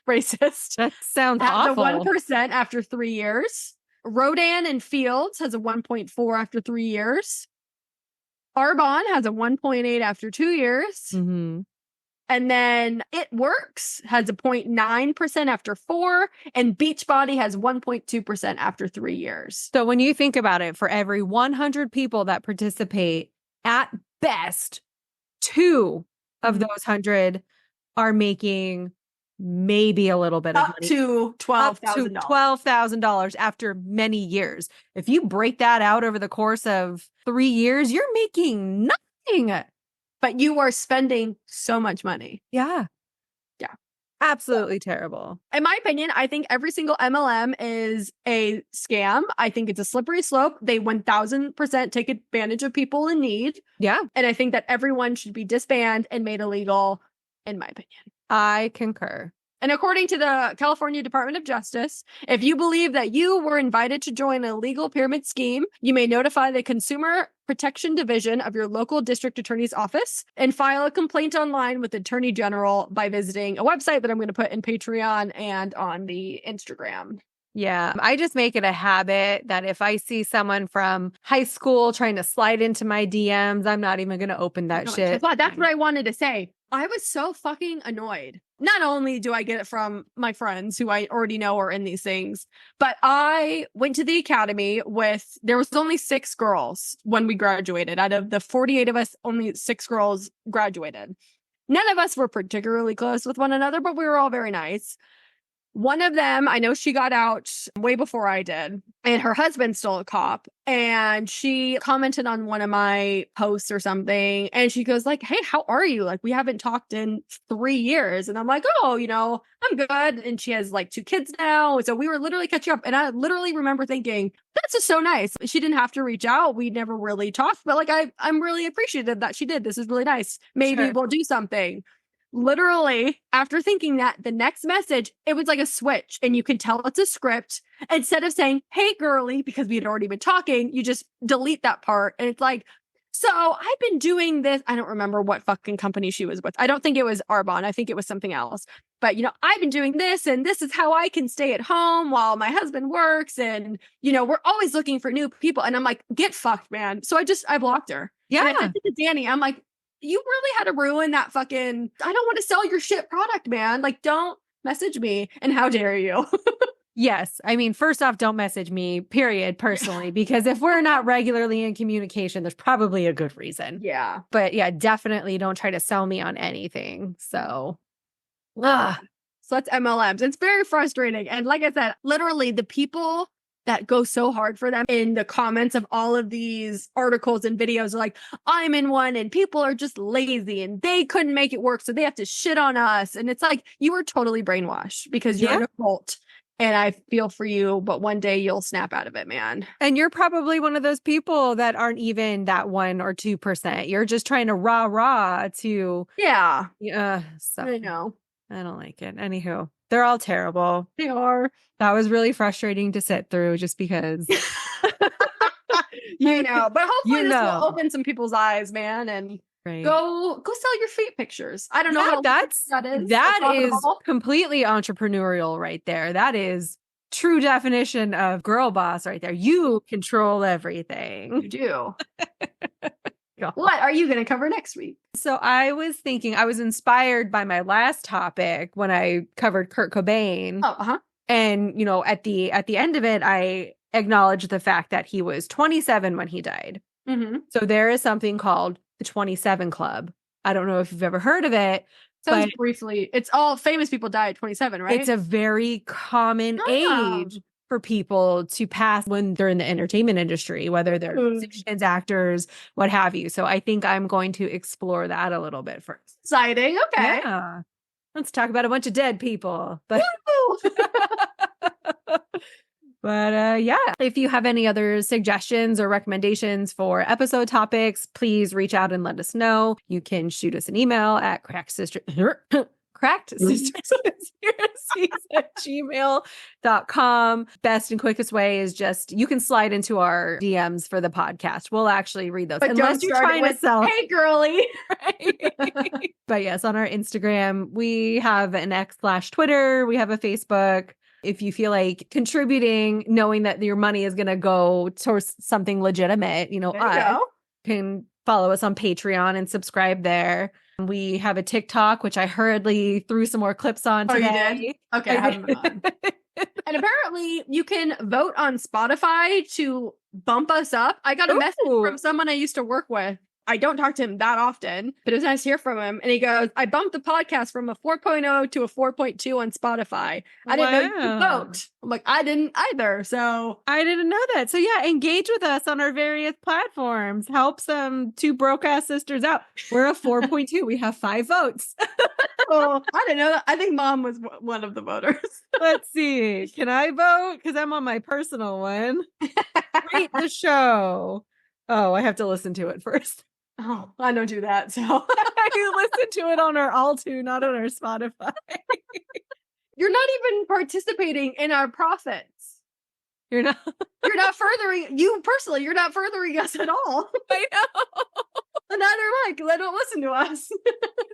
racist. That sounds awful. Has a 1% after 3 years. Rodan and Fields has a 1.4 after 3 years. Arbonne has a 1.8 after 2 years. And then It Works has a 0.9% after 4. And Beachbody has 1.2% after 3 years. So when you think about it, for every 100 people that participate, at best, 2 of those 100 are making maybe a little bit of money. To $12,000. $12,000 after many years. If you break that out over the course of 3 years, you're making nothing. But you are spending so much money. Yeah. Yeah. Absolutely terrible. In my opinion, I think every single MLM is a scam. I think it's a slippery slope. They 1000% take advantage of people in need. Yeah. And I think that everyone should be disbanded and made illegal, in my opinion. I concur. And according to the California Department of Justice, if you believe that you were invited to join a legal pyramid scheme, you may notify the Consumer Protection Division of your local district attorney's office and file a complaint online with the Attorney General by visiting a website that I'm going to put in Patreon and on the Instagram. Yeah, I just make it a habit that if I see someone from high school trying to slide into my DMs, I'm not even going to open that shit. That's what I wanted to say. I was so fucking annoyed. Not only do I get it from my friends who I already know are in these things, but I went to the academy there was only 6 girls when we graduated. Out of the 48 of us, only 6 girls graduated. None of us were particularly close with one another, but we were all very nice. One of them, I know she got out way before I did, and her husband's still a cop. And she commented on one of my posts or something, and she goes like, "Hey, how are you? Like, we haven't talked in 3 years." And I'm like, "Oh, I'm good." And she has like 2 kids now. So we were literally catching up. And I literally remember thinking, that's just so nice. She didn't have to reach out. We never really talked, but like, I'm really appreciative that she did. This is really nice. Maybe Sure. we'll do something. Literally, after thinking that, the next message, it was like a switch, and you can tell it's a script. Instead of saying, "Hey, girly," because we had already been talking, you just delete that part. And it's like, "So I've been doing this." I don't remember what fucking company she was with. I don't think it was Arbonne. I think it was something else. But, "I've been doing this, and this is how I can stay at home while my husband works. And, we're always looking for new people." And I'm like, get fucked, man. So I blocked her. Yeah. And I said to Danny, I'm like, you really had to ruin that fucking, I don't want to sell your shit product, man. Like, don't message me. And how dare you? Yes. I mean, first off, don't message me, period, personally, because if we're not regularly in communication, there's probably a good reason. Yeah. But yeah, definitely don't try to sell me on anything. So, ugh. So that's MLMs. It's very frustrating. And like I said, literally the people that go so hard for them in the comments of all of these articles and videos are like, "I'm in one and people are just lazy and they couldn't make it work. So they have to shit on us." And it's like, you were totally brainwashed because you're an adult. And I feel for you, but one day you'll snap out of it, man. And you're probably one of those people that aren't even that 1 or 2%. You're just trying to rah to. Yeah. So I know. I don't like it. Anywho, they're all terrible. They are. That was really frustrating to sit through just because. You know, but hopefully this will open some people's eyes, man, and go sell your feet pictures. I don't know how that is. That is completely entrepreneurial right there. That is true definition of girl boss right there. You control everything. You do. What are you going to cover next week? So I was thinking, I was inspired by my last topic when I covered Kurt Cobain. Oh, uh-huh. And, at the end of it, I acknowledged the fact that he was 27 when he died. Mm-hmm. So there is something called the 27 Club. I don't know if you've ever heard of it. Sounds briefly. It's all famous people die at 27, right? It's a very common age for people to pass when they're in the entertainment industry, whether they're musicians, actors, what have you. So I think I'm going to explore that a little bit first. Exciting. Okay. Yeah. Let's talk about a bunch of dead people. But yeah, if you have any other suggestions or recommendations for episode topics, please reach out and let us know. You can shoot us an email at crackedsistersconspiracies@gmail.com. Best and quickest way is just, you can slide into our DMs for the podcast. We'll actually read those. But unless you're trying to sell. "Hey, girly." Right? But yes, on our Instagram, we have an X/Twitter. We have a Facebook. If you feel like contributing, knowing that your money is going to go towards something legitimate, you can follow us on Patreon and subscribe there. We have a TikTok, which I hurriedly threw some more clips on today. Oh, you did? Okay, I haven't been on. And apparently you can vote on Spotify to bump us up. I got a message from someone I used to work with. I don't talk to him that often, but it was nice to hear from him. And he goes, "I bumped the podcast from a 4.0 to a 4.2 on Spotify. I didn't know you could vote." I'm like, I didn't either. So I didn't know that. So yeah, engage with us on our various platforms. Help some 2 broke ass sisters out. We're a 4.2. We have 5 votes. Oh, I didn't know that. I think Mom was one of the voters. Let's see. Can I vote? Because I'm on my personal one. Rate the show. Oh, I have to listen to it first. Oh, I don't do that. So you listen to it on our Altu, not on our Spotify. You're not even participating in our profits. You're not furthering you personally. You're not furthering us at all. I know. Neither am I, because I don't listen to us.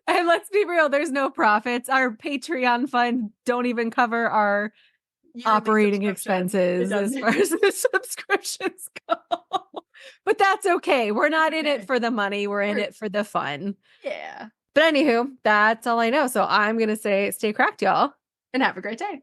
And let's be real, there's no profits. Our Patreon fund don't even cover our operating expenses as far as the subscriptions go. But that's okay. We're not in it for the money. We're in it for the fun. Yeah. But anywho, that's all I know. So I'm going to say stay cracked, y'all. And have a great day.